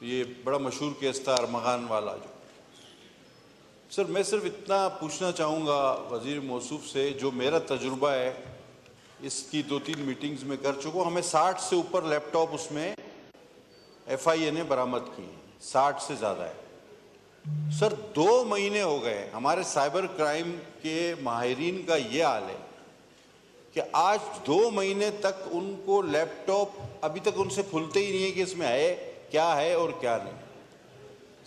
ये बड़ा मशहूर केस था अरमगान वाला जो। सर मैं सिर्फ इतना पूछना चाहूँगा वज़ीर मौसूफ से, जो मेरा तजुर्बा है इसकी 2-3 मीटिंग्स में कर चुका हूँ, हमें 60 से ऊपर लैपटॉप उसमें FIA ने बरामद किए हैं, 60 से ज़्यादा है। सर 2 महीने हो गए, हमारे साइबर क्राइम के माहिरीन का ये हाल है कि आज 2 महीने तक उनको लैपटॉप अभी तक उनसे खुलते ही नहीं है कि इसमें है क्या है और क्या नहीं।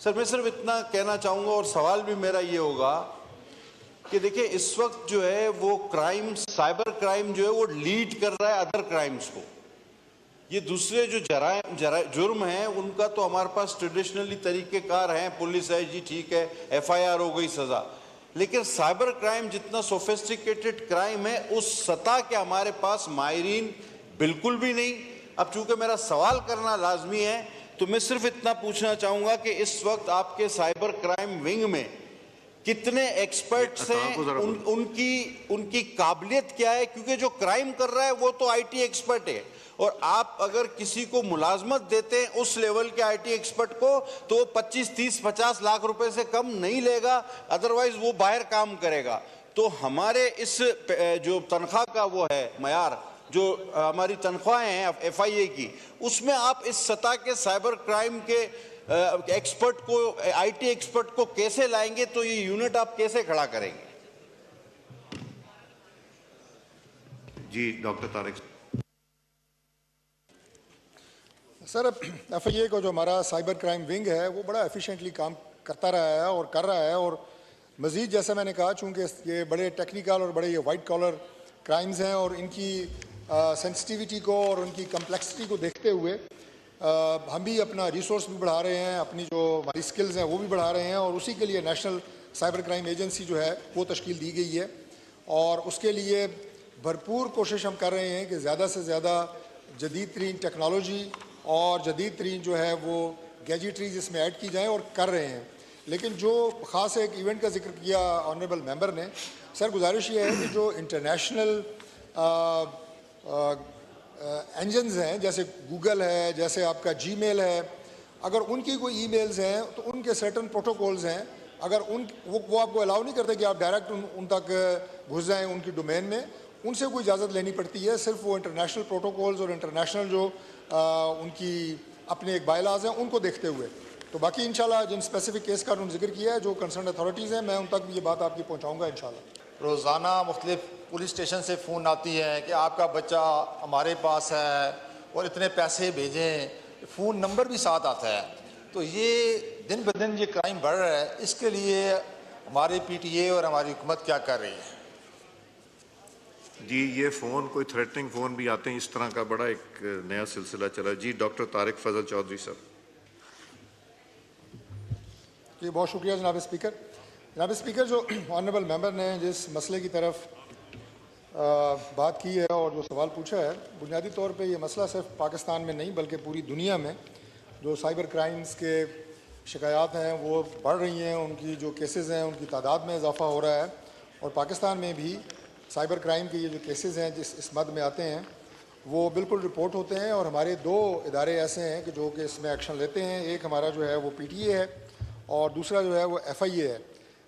सर मैं सिर्फ इतना कहना चाहूँगा और सवाल भी मेरा ये होगा कि देखिए इस वक्त जो है वो क्राइम, साइबर क्राइम जो है वो लीड कर रहा है अदर क्राइम्स को। ये दूसरे जो जुर्म हैं उनका तो हमारे पास ट्रेडिशनली तरीक़ेकार हैं, पुलिस है जी ठीक है, FIR हो गई सज़ा, लेकिन साइबर क्राइम जितना सोफिस्टिकेटेड क्राइम है उस सतह के हमारे पास माहिरीन बिल्कुल भी नहीं। अब चूंकि मेरा सवाल करना लाजमी है तो मैं सिर्फ इतना पूछना चाहूँगा कि इस वक्त आपके साइबर क्राइम विंग में कितने एक्सपर्ट्स हैं, उनकी काबिलियत क्या है, क्योंकि जो क्राइम कर रहा है वो तो IT एक्सपर्ट है और आप अगर किसी को मुलाजमत देते हैं उस लेवल के IT एक्सपर्ट को तो वो 25, 30, 50 लाख रुपए से कम नहीं लेगा, अदरवाइज वो बाहर काम करेगा। तो हमारे इस जो तनख्वाह का वो है मयार, जो हमारी तनख्वाहें हैं FIA की, उसमें आप इस सतह के साइबर क्राइम के एक्सपर्ट को, IT एक्सपर्ट को कैसे लाएंगे, तो ये यूनिट आप कैसे खड़ा करेंगे? जी डॉक्टर तारिक सर, FIA को जो हमारा साइबर क्राइम विंग है वो बड़ा एफिशिएंटली काम करता रहा है और कर रहा है, और मज़ीद जैसा मैंने कहा चूँकि ये बड़े टेक्निकल और बड़े ये वाइट कॉलर क्राइम्स हैं और इनकी सेंसिटिविटी को और उनकी कम्प्लेक्सिटी को देखते हुए हम भी अपना रिसोर्स भी बढ़ा रहे हैं, अपनी जो हमारी स्किल्स हैं वो भी बढ़ा रहे हैं, और उसी के लिए नेशनल साइबर क्राइम एजेंसी जो है वो तश्कील दी गई है और उसके लिए भरपूर कोशिश हम कर रहे हैं कि ज़्यादा से ज़्यादा जदीद तरीन टेक्नोलॉजी और जदीद तरीन जो है वो गैजेटरीज इसमें ऐड की जाएँ और कर रहे हैं। लेकिन जो ख़ास एक इवेंट का जिक्र किया ऑनरेबल मेंबर ने, सर गुजारिश ये है कि जो इंटरनेशनल इंजन्स हैं जैसे गूगल है, जैसे आपका Gmail है, अगर उनकी कोई ईमेल्स हैं तो उनके सर्टन प्रोटोकॉल्स हैं, अगर वो आपको अलाउ नहीं करते कि आप डायरेक्ट उन तक घुस जाएँ उनकी डोमेन में, उनसे कोई इजाज़त लेनी पड़ती है। सिर्फ वो इंटरनेशनल प्रोटोकॉल्स और इंटरनेशनल जो उनकी अपने एक बायलाज हैं उनको देखते हुए। तो बाकी इंशाल्लाह जिन स्पेसिफिक केस का उन्होंने जिक्र किया है, जो कंसर्न अथॉरिटीज़ हैं, मैं उन तक भी ये बात आपकी पहुँचाऊँगा इंशाल्लाह। रोज़ाना मुख्तलिफ पुलिस स्टेशन से फ़ोन आती है कि आपका बच्चा हमारे पास है और इतने पैसे भेजें, फ़ोन नंबर भी साथ आता है। तो ये दिन ब दिन ये क्राइम बढ़ रहा है, इसके लिए हमारी PTA और हमारी हुकूमत क्या कर रही है? जी ये फ़ोन कोई थ्रेटनिंग फ़ोन भी आते हैं, इस तरह का बड़ा एक नया सिलसिला चला। जी डॉक्टर तारिक फजल चौधरी सर। जी बहुत शुक्रिया जनाब स्पीकर। जनाब स्पीकर, जो ऑनरेबल मेंबर ने जिस मसले की तरफ बात की है और जो सवाल पूछा है, बुनियादी तौर पे ये मसला सिर्फ पाकिस्तान में नहीं बल्कि पूरी दुनिया में जो साइबर क्राइम्स के शिकायत हैं वो बढ़ रही हैं, उनकी जो केसेस हैं उनकी तादाद में इजाफा हो रहा है, और पाकिस्तान में भी साइबर क्राइम के ये जो केसेस हैं जिस इस मद में आते हैं वो बिल्कुल रिपोर्ट होते हैं, और हमारे 2 इदारे ऐसे हैं कि जो कि इसमें एक्शन लेते हैं। एक हमारा जो है वो PTA है और दूसरा जो है वो FIA है।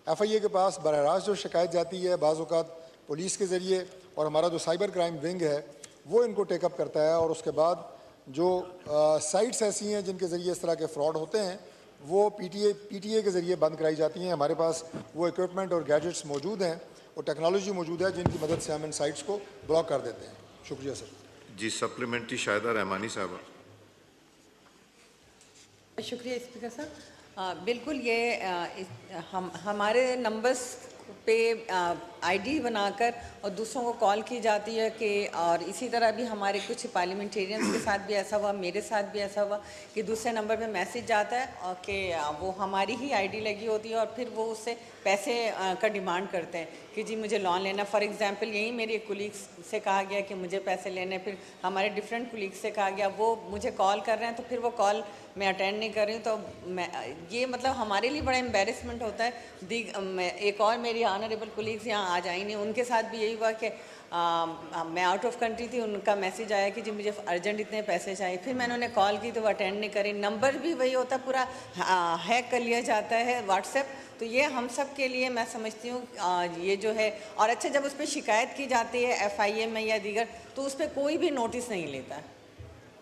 FIA के पास बराह रास्त जो शिकायत जाती है बाज़ औक़ात पुलिस के ज़रिए, और हमारा जो साइबर क्राइम विंग है वो इनको टेकअप करता है, और उसके बाद जो साइट्स ऐसी हैं जिनके ज़रिए इस तरह के फ्रॉड होते हैं वो PTA के ज़रिए बंद कराई जाती हैं। हमारे पास वो इक्विपमेंट और गैजेट्स मौजूद हैं और टेक्नोलॉजी मौजूद है जिनकी मदद से हम इन साइट्स को ब्लॉक कर देते हैं। शुक्रिया सर। जी सप्लीमेंट्री शाहिदा रहमानी साहब। शुक्रिया स्पीकर साहब। बिल्कुल ये हमारे नंबर्स पे ID बनाकर और दूसरों को कॉल की जाती है कि, और इसी तरह भी हमारे कुछ पार्लियामेंटेरियंस के साथ भी ऐसा हुआ, मेरे साथ भी ऐसा हुआ कि दूसरे नंबर पे मैसेज आता है और कि वो हमारी ही ID लगी होती है और फिर वो उससे पैसे का डिमांड करते हैं कि जी मुझे लोन लेना। फॉर एग्जांपल यही मेरी एक कुलीग से कहा गया कि मुझे पैसे लेने, फिर हमारे डिफरेंट कुलीग से कहा गया, वो मुझे कॉल कर रहे हैं तो फिर वो कॉल मैं अटेंड नहीं कर रही हूँ। तो मैं ये मतलब हमारे लिए बड़ा एम्बेरसमेंट होता है। एक और मेरी ऑनरेबल कुलीग्स यहाँ आज आई नहीं। उनके साथ भी यही हुआ कि मैं आउट ऑफ कंट्री थी, उनका मैसेज आया कि जी मुझे अर्जेंट इतने पैसे चाहिए। फिर मैंने उन्हें कॉल की तो वो अटेंड नहीं करी। नंबर भी वही होता, पूरा हैक कर लिया जाता है व्हाट्सएप। तो ये हम सब के लिए मैं समझती हूँ ये जो है। और अच्छा, जब उस पर शिकायत की जाती है FIA में या दीगर, तो उस पर कोई भी नोटिस नहीं लेता है।